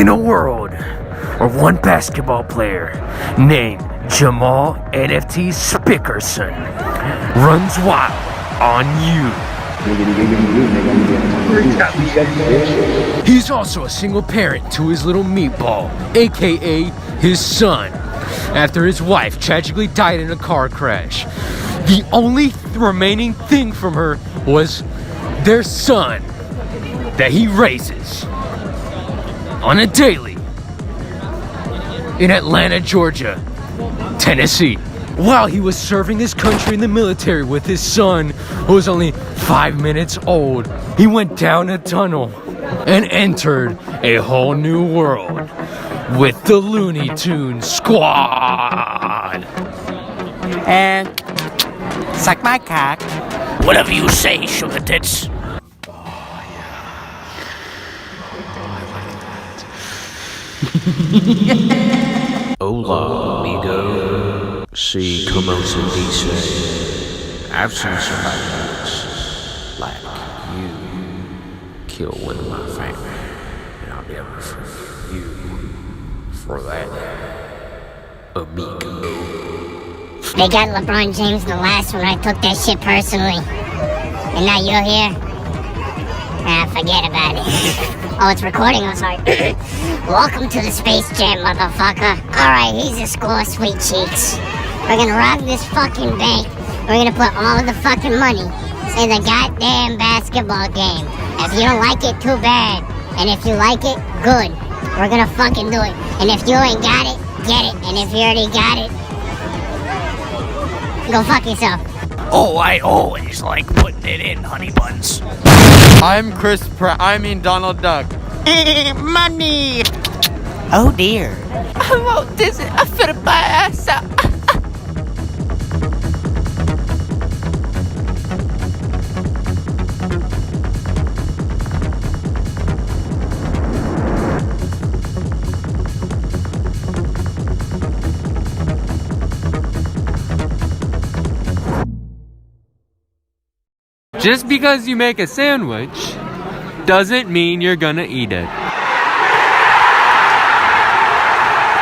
In a world where one basketball player named Jamal NFT Spicerson runs wild on you. He's also a single parent to his little meatball, aka his son, after his wife tragically died in a car crash. The only remaining thing from her was their son that he raises on a daily in Atlanta, Georgia, Tennessee. While he was serving his country in the military with his son, who was only 5 minutes old, he went down a tunnel and entered a whole new world with the Looney Tunes squad. And suck my cock. Whatever you say, sugar tits. Hola, amigo. Sí, como se dice. I've seen somebody else like you kill one of my family, and I'll never forgive you for that, amigo. They got LeBron James the last one. I took that shit personally. And now you're here? Forget about it. Oh, it's recording? I'm sorry. Welcome to the Space Jam, motherfucker. Alright, here's a score, sweet cheeks. We're gonna rob this fucking bank. We're gonna put all of the fucking money in the goddamn basketball game. If you don't like it, too bad. And if you like it, good. We're gonna fucking do it. And if you ain't got it, get it. And if you already got it, go fuck yourself. Oh, I always like putting it in, honey buns. I'm Donald Duck. Money. Oh dear. I want this. I finna buy ass out. Just because you make a sandwich doesn't mean you're gonna eat it.